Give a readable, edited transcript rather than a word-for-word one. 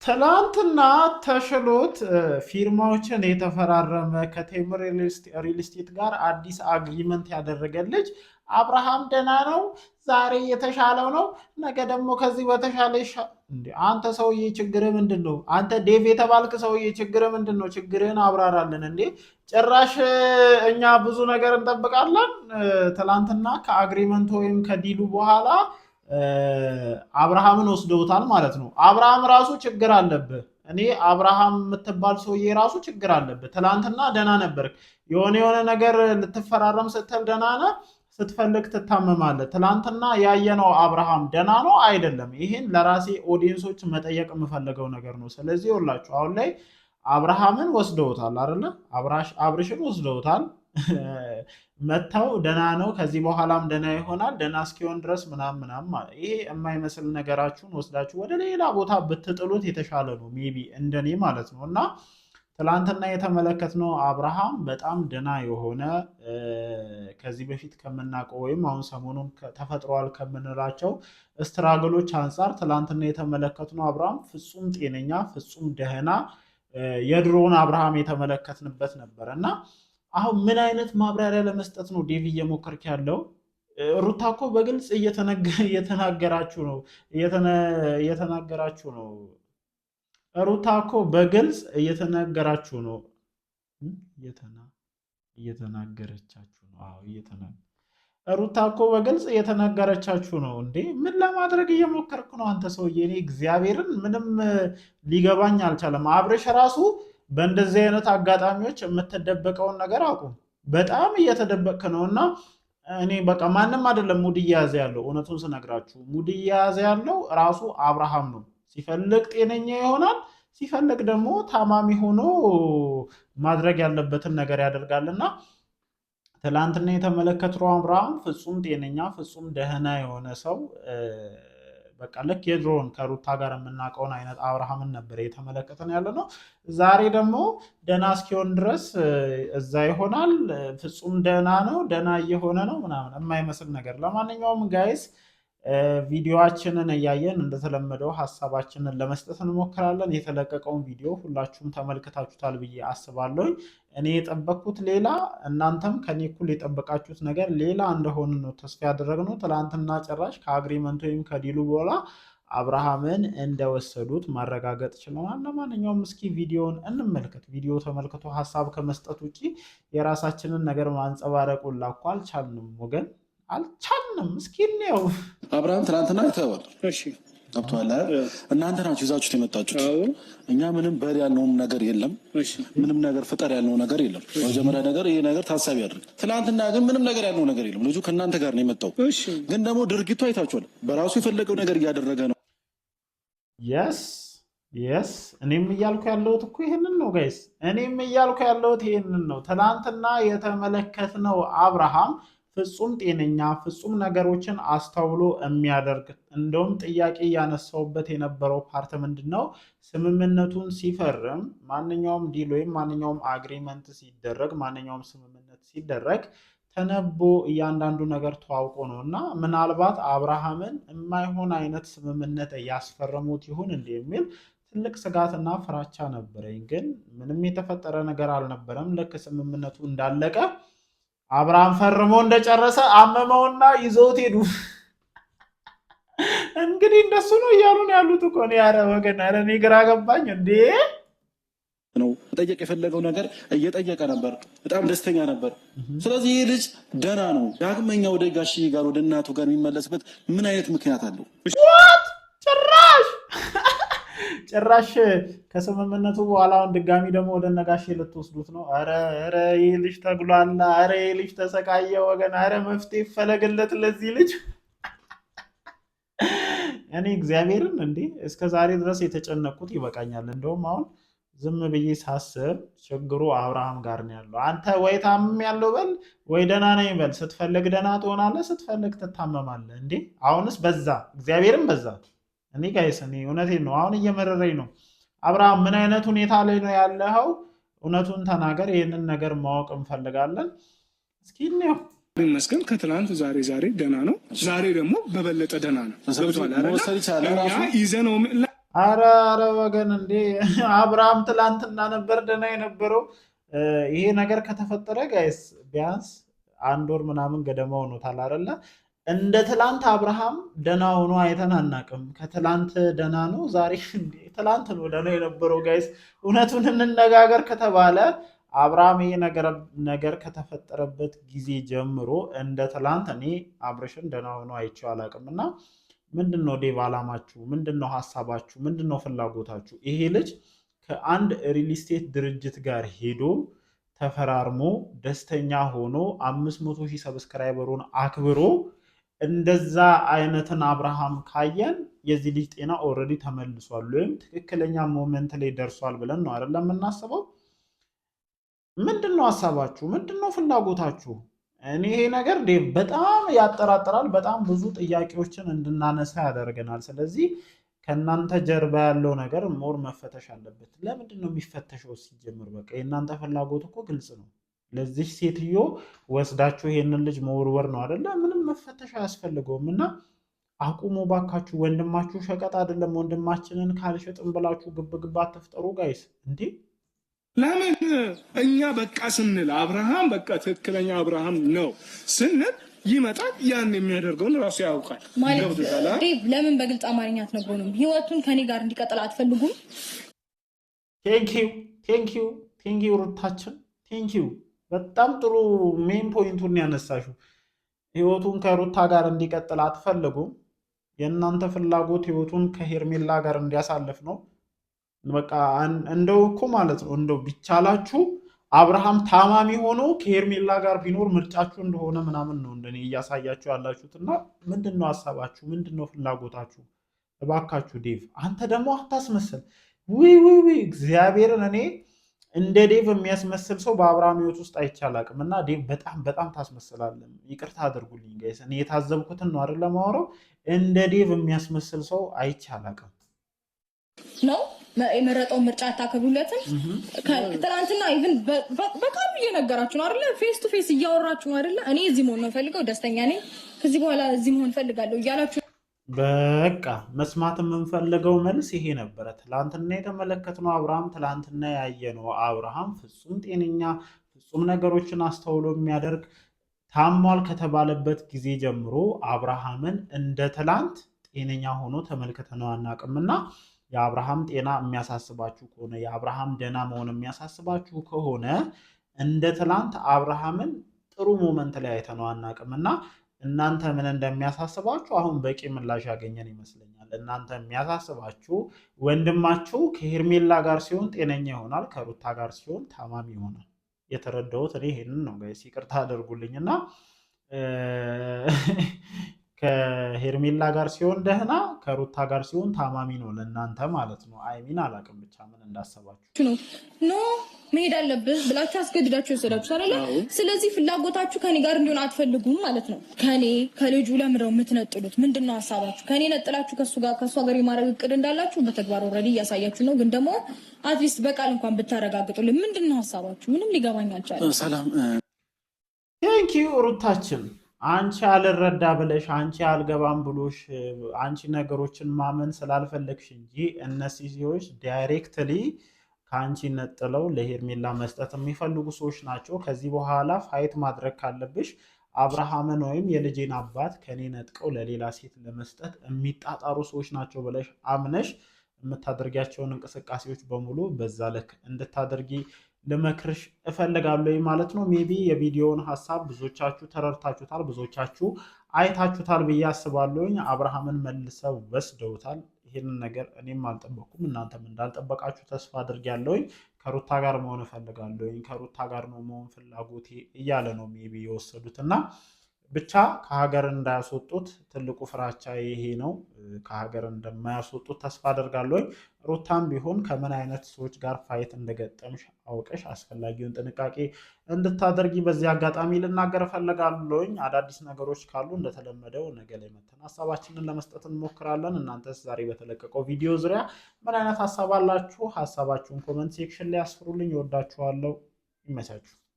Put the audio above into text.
ትላንትና ተሽሎት ፊርማዎችን የተፈራረመ ከቴምር ሪል ስቴት ጋር አዲስ አግሪመንት ያደረገ ልጅ አብርሃም ደህና ነው፣ ዛሬ የተሻለው ነው፣ ነገ ደግሞ ከዚህ በተሻለ እንዴ! አንተ ሰውዬ ችግር ምንድን ነው? አንተ ዴቭ የተባልክ ሰውዬ ችግር ምንድን ነው? ችግርህን አብራራልን እንዴ! ጭራሽ እኛ ብዙ ነገር እንጠብቃለን። ትላንትና ከአግሪመንት ወይም ከዲሉ በኋላ አብርሃምን ወስደውታል ማለት ነው። አብርሃም ራሱ ችግር አለብህ። እኔ አብርሃም የምትባል ሰውዬ ራሱ ችግር አለብህ። ትላንትና ደህና ነበር። የሆነ ነገር ልትፈራረም ስትል ደህና ነህ፣ ስትፈልግ ትታመማለህ። ትላንትና ያየነው አብርሃም ደህና ነው አይደለም? ይህን ለራሴ ኦዲየንሶች መጠየቅ የምፈልገው ነገር ነው። ስለዚህ ይኸውላችሁ አሁን ላይ አብርሃምን ወስደውታል አይደለ? አብርሽን ወስደውታል። መተው ደህና ነው፣ ከዚህ በኋላም ደህና ይሆናል፣ ደህና እስኪሆን ድረስ ምናምን ማለት ይሄ የማይመስል ነገራችሁን ወስዳችሁ ወደ ሌላ ቦታ ብትጥሉት የተሻለ ነው፣ ሜቢ እንደኔ ማለት ነው። እና ትላንትና የተመለከትነው አብርሃም በጣም ደህና የሆነ ከዚህ በፊት ከምናውቀው ወይም አሁን ሰሞኑን ተፈጥሯል ከምንላቸው ስትራግሎች አንጻር ትላንትና የተመለከትነው አብርሃም ፍጹም ጤነኛ፣ ፍጹም ደህና የድሮውን አብርሃም የተመለከትንበት ነበር እና አሁን ምን አይነት ማብራሪያ ለመስጠት ነው ዴቭ እየሞከርክ ያለው? ሩታ እኮ በግልጽ እየተናገራችሁ ነው። ሩታ እኮ በግልጽ እየተናገራችሁ ነው። እየተናገረቻችሁ ነው። ሩታ እኮ በግልጽ እየተናገረቻችሁ ነው። እንዴ ምን ለማድረግ እየሞከርክ ነው አንተ ሰውዬ? እኔ እግዚአብሔርን ምንም ሊገባኝ አልቻለም። አብርሽ ራሱ በእንደዚህ አይነት አጋጣሚዎች የምትደበቀውን ነገር አቁም። በጣም እየተደበቅክ ነው እና እኔ በቃ ማንም አይደለም ሙድ እየያዘ ያለው። እውነቱን ስነግራችሁ ሙድ እየያዘ ያለው ራሱ አብርሃም ነው። ሲፈልግ ጤነኛ ይሆናል፣ ሲፈልግ ደግሞ ታማሚ ሆኖ ማድረግ ያለበትን ነገር ያደርጋልና ትላንትና የተመለከትነው አብርሃም ፍጹም ጤነኛ፣ ፍጹም ደህና የሆነ ሰው በቃ ልክ የድሮውን ከሩታ ጋር የምናውቀውን አይነት አብርሃምን ነበር የተመለከተን ያለ ነው። ዛሬ ደግሞ ደህና እስኪሆን ድረስ እዛ ይሆናል። ፍጹም ደህና ነው፣ ደህና እየሆነ ነው ምናምን የማይመስል ነገር። ለማንኛውም ጋይስ ቪዲዮአችንን እያየን እንደተለመደው ሀሳባችንን ለመስጠት እንሞክራለን። የተለቀቀውን ቪዲዮ ሁላችሁም ተመልክታችሁታል ብዬ አስባለሁ። እኔ የጠበቅኩት ሌላ፣ እናንተም ከኔ እኩል የጠበቃችሁት ነገር ሌላ እንደሆነ ነው ተስፋ ያደረግነው። ትላንትና ጭራሽ ከአግሪመንት ወይም ከዲሉ በኋላ አብርሃምን እንደወሰዱት ማረጋገጥ ችለናል። ለማንኛውም እስኪ ቪዲዮን እንመልከት። ቪዲዮ ተመልክቶ ሀሳብ ከመስጠት ውጭ የራሳችንን ነገር ማንጸባረቅ ላኩ አልቻልንም ወገን፣ አልቻልንም። እስኪ ነው አብርሃም ትናንትና አይተዋል። እሺ ገብቶሃል። እናንተ ናችሁ ይዛችሁት የመጣችሁት። እኛ ምንም በር ያልነውም ነገር የለም፣ ምንም ነገር ፍጠር ያልነው ነገር የለም። መጀመሪያ ነገር ይሄ ነገር ታሳቢ ያድርግ። ትናንትና ግን ምንም ነገር ያልነው ነገር የለም። ልጁ ከእናንተ ጋር ነው የመጣው። ግን ደግሞ ድርጊቱ አይታችኋል። በራሱ የፈለገው ነገር እያደረገ ነው። የስ እኔም እያልኩ ያለሁት እኮ ይሄንን ነው ጋይስ። እኔም እያልኩ ያለሁት ይሄንን ነው። ትናንትና የተመለከትነው አብርሃም ፍጹም ጤነኛ፣ ፍጹም ነገሮችን አስተውሎ የሚያደርግ እንደውም ጥያቄ እያነሳውበት የነበረው ፓርት ምንድን ነው? ስምምነቱን ሲፈርም ማንኛውም ዲል ወይም ማንኛውም አግሪመንት ሲደረግ፣ ማንኛውም ስምምነት ሲደረግ ተነቦ እያንዳንዱ ነገር ተዋውቆ ነው እና ምናልባት አብርሃምን የማይሆን አይነት ስምምነት እያስፈረሙት ይሁን እንዲህ የሚል ትልቅ ስጋትና ፍራቻ ነበረኝ። ግን ምንም የተፈጠረ ነገር አልነበረም። ልክ ስምምነቱ እንዳለቀ አብርሃም ፈርሞ እንደጨረሰ አመመውና ይዘውት ሄዱ። እንግዲህ እንደሱ ነው እያሉ ነው ያሉት እኮ ነው። ያረ ወገን፣ አረ እኔ ግራ ገባኝ እንዴ ነው ጠየቅ የፈለገው ነገር እየጠየቀ ነበር። በጣም ደስተኛ ነበር። ስለዚህ ይህ ልጅ ደህና ነው። ዳግመኛ ወደ ጋሽዬ ጋር ወደ እናቱ ጋር የሚመለስበት ምን አይነት ምክንያት አለው? ጭራሽ ከስምምነቱ በኋላ አሁን ድጋሚ ደግሞ ወደ ነጋሼ ልትወስዱት ነው? አረ ይህ ልጅ ተግሏላ። አረ ይህ ልጅ ተሰቃየ ወገን። አረ መፍትሄ ይፈለግለት ለዚህ ልጅ። እኔ እግዚአብሔርን እንዴ እስከ ዛሬ ድረስ የተጨነቁት ይበቃኛል። እንደውም አሁን ዝም ብዬ ሳስብ ችግሩ አብርሃም ጋር ነው ያለው። አንተ ወይ ታምም ያለው በል ወይ ደህና ነኝ በል። ስትፈልግ ደህና ትሆናለህ፣ ስትፈልግ ትታመማለህ። እንዴ አሁንስ በዛ፣ እግዚአብሔርን በዛ። እኔ ጋይስ እኔ እውነቴን ነው አሁን እየመረረኝ ነው። አብርሃም ምን አይነት ሁኔታ ላይ ነው ያለኸው? እውነቱን ተናገር። ይህንን ነገር ማወቅ እንፈልጋለን። እስኪ ነው ይመስገን ከትላንት ዛሬ ደህና ነው። ዛሬ ደግሞ በበለጠ ደህና ነው። ገብቷል አይደል? ይዘነው አረ ወገን እንዴ! አብርሃም ትላንትና ነበር ደህና የነበረው። ይሄ ነገር ከተፈጠረ ጋይስ ቢያንስ 1 ወር ምናምን ገደማ ሆኖታል አይደለ? እንደ ትላንት አብርሃም ደህና ሆኖ አይተን አናቅም። ከትላንት ደህና ነው ዛሬ ትላንት ነው ደህና የነበረው ጋይስ። እውነቱን እንነጋገር ከተባለ አብርሃም ይሄ ነገር ከተፈጠረበት ጊዜ ጀምሮ እንደ ትላንት እኔ አብርሽን ደህና ሆኖ አይቼው አላቅም። እና ምንድን ነው ዴቭ አላማችሁ? ምንድን ነው ሀሳባችሁ? ምንድን ነው ፍላጎታችሁ? ይሄ ልጅ ከአንድ ሪል ስቴት ድርጅት ጋር ሄዶ ተፈራርሞ ደስተኛ ሆኖ 500 ሺህ ሰብስክራይበሩን አክብሮ እንደዛ አይነትን አብርሃም ካየን የዚህ ልጅ ጤና ኦልሬዲ ተመልሷል ወይም ትክክለኛ ሞመንት ላይ ደርሷል ብለን ነው አይደለም የምናስበው። ምንድን ነው ሀሳባችሁ? ምንድን ነው ፍላጎታችሁ? እኔ ይሄ ነገር ዴቭ በጣም ያጠራጥራል። በጣም ብዙ ጥያቄዎችን እንድናነሳ ያደርገናል። ስለዚህ ከእናንተ ጀርባ ያለው ነገር ሞር መፈተሽ አለበት። ለምንድን ነው የሚፈተሸው? ሲጀምር በቃ የእናንተ ፍላጎት እኮ ግልጽ ነው። ለዚህ ሴትዮ ወስዳችሁ ይሄንን ልጅ መወርወር ነው አይደለ? ምንም መፈተሽ አያስፈልገውም። እና አቁሞ ባካችሁ። ወንድማችሁ ሸቀጥ አይደለም። ወንድማችንን ካልሸጥም ብላችሁ ግብግብ አትፍጠሩ ጋይስ። እንዴ ለምን እኛ በቃ ስንል አብርሃም በቃ ትክክለኛ አብርሃም ነው ስንል ይመጣል። ያን የሚያደርገውን ራሱ ያውቃል ማለት ዴቭ፣ ለምን በግልጽ አማርኛ አትነግሩንም? ህይወቱን ከኔ ጋር እንዲቀጥል አትፈልጉም? ቴንኪው ሩታችን ቴንኪው። በጣም ጥሩ ሜን ፖይንቱን ያነሳሽው። ህይወቱን ከሩታ ጋር እንዲቀጥል አትፈልጉም። የእናንተ ፍላጎት ህይወቱን ከሄርሜላ ጋር እንዲያሳልፍ ነው። በቃ እንደው እኮ ማለት ነው እንደው ቢቻላችሁ አብርሃም ታማሚ ሆኖ ከሄርሜላ ጋር ቢኖር ምርጫችሁ እንደሆነ ምናምን ነው እንደኔ እያሳያችሁ ያላችሁት። እና ምንድን ነው ሀሳባችሁ? ምንድን ነው ፍላጎታችሁ? እባካችሁ ዴቭ አንተ ደግሞ አታስመስል። ውይ እግዚአብሔርን እኔ እንደ ዴቭ የሚያስመስል ሰው በአብርሃም ህይወት ውስጥ አይቻላቅም። እና ዴቭ በጣም ታስመስላለን። ይቅርታ አድርጉልኝ ጋይስ፣ እኔ የታዘብኩትን ነው አይደል ለማወራው። እንደ ዴቭ የሚያስመስል ሰው አይቻላቅም ነው የመረጠውን ምርጫ አታከብሩለትም። ትናንትና ኢቭን በቃሉ እየነገራችሁ ነው አይደለ? ፌስ ቱ ፌስ እያወራችሁ ነው አይደለ? እኔ እዚህ መሆን ነው ፈልገው፣ ደስተኛ ነኝ፣ ከዚህ በኋላ እዚህ መሆን ፈልጋለሁ እያላችሁ በቃ መስማት የምንፈልገው መልስ ይሄ ነበረ። ትላንትና የተመለከትነው አብርሃም፣ ትላንትና ያየነው አብርሃም ፍጹም ጤነኛ፣ ፍጹም ነገሮችን አስተውሎ የሚያደርግ ታሟል ከተባለበት ጊዜ ጀምሮ አብርሃምን እንደ ትላንት ጤነኛ ሆኖ ተመልክተነው አናውቅምና የአብርሃም ጤና የሚያሳስባችሁ ከሆነ የአብርሃም ደህና መሆን የሚያሳስባችሁ ከሆነ እንደ ትላንት አብርሃምን ጥሩ ሞመንት ላይ አይተነው አናውቅም። እና እናንተ ምን እንደሚያሳስባችሁ አሁን በቂ ምላሽ ያገኘን ይመስለኛል። እናንተ የሚያሳስባችሁ ወንድማችሁ ከሄርሜላ ጋር ሲሆን ጤነኛ ይሆናል፣ ከሩታ ጋር ሲሆን ታማሚ ይሆናል። የተረዳሁት እኔ ይሄንን ነው ጋይስ፣ ይቅርታ አድርጉልኝና ከሄርሜላ ጋር ሲሆን ደህና ከሩታ ጋር ሲሆን ታማሚ ነው ለእናንተ ማለት ነው። አይሚን አላቅም ብቻ ምን እንዳሰባችሁ ነው። ኖ መሄድ አለብህ ብላችሁ አስገድዳችሁ የወሰዳችሁ አይደለ? ስለዚህ ፍላጎታችሁ ከኔ ጋር እንዲሆን አትፈልጉም ማለት ነው። ከልጁ ለምረው የምትነጥሉት ምንድን ነው ሀሳባችሁ? ከኔ ነጥላችሁ ከእሷ ጋር የማድረግ እቅድ እንዳላችሁ በተግባር ኦልሬዲ እያሳያችሁ ነው። ግን ደግሞ አትሊስት በቃል እንኳን ብታረጋግጡልን ምንድን ነው ሀሳባችሁ? ምንም ሊገባኝ አልቻለም። ሰላም ቴንኪዩ ሩታችን። አንቺ አልረዳ ብለሽ አንቺ አልገባም ብሎሽ አንቺ ነገሮችን ማመን ስላልፈለግሽ እንጂ እነዚህ ሰዎች ዳይሬክትሊ ከአንቺ ነጥለው ለሄርሜላ መስጠት የሚፈልጉ ሰዎች ናቸው። ከዚህ በኋላ ፋይት ማድረግ ካለብሽ አብርሃምን ወይም የልጄን አባት ከኔ ነጥቀው ለሌላ ሴት ለመስጠት የሚጣጣሩ ሰዎች ናቸው ብለሽ አምነሽ የምታደርጊያቸውን እንቅስቃሴዎች በሙሉ በዛ ልክ እንድታደርጊ ልመክርሽ እፈልጋለሁ ማለት ነው። ሜቢ የቪዲዮውን ሀሳብ ብዙዎቻችሁ ተረድታችሁታል፣ ብዙዎቻችሁ አይታችሁታል ብዬ አስባለሁኝ። አብርሃምን መልሰው ወስደውታል። ይህንን ነገር እኔም አልጠበኩም፣ እናንተም እንዳልጠበቃችሁ ተስፋ አድርጌያለሁኝ። ከሩታ ጋር መሆን እፈልጋለሁኝ፣ ከሩታ ጋር ነው መሆን ፍላጎቴ እያለ ነው ሜቢ የወሰዱት እና ብቻ ከሀገር እንዳያስወጡት ትልቁ ፍራቻ ይሄ ነው። ከሀገር እንደማያስወጡት ተስፋ አደርጋለሁኝ። ሩታም ቢሆን ከምን አይነት ሰዎች ጋር ፋይት እንደገጠምሽ አውቀሽ አስፈላጊውን ጥንቃቄ እንድታደርጊ በዚህ አጋጣሚ ልናገር እፈልጋለሁኝ። አዳዲስ ነገሮች ካሉ እንደተለመደው ነገ ላይ መተን ሀሳባችንን ለመስጠት እንሞክራለን። እናንተስ ዛሬ በተለቀቀው ቪዲዮ ዙሪያ ምን አይነት ሀሳብ አላችሁ? ሀሳባችሁን ኮመንት ሴክሽን ላይ ያስፍሩልኝ። ይወዳችኋለሁ። ይመቻችሁ።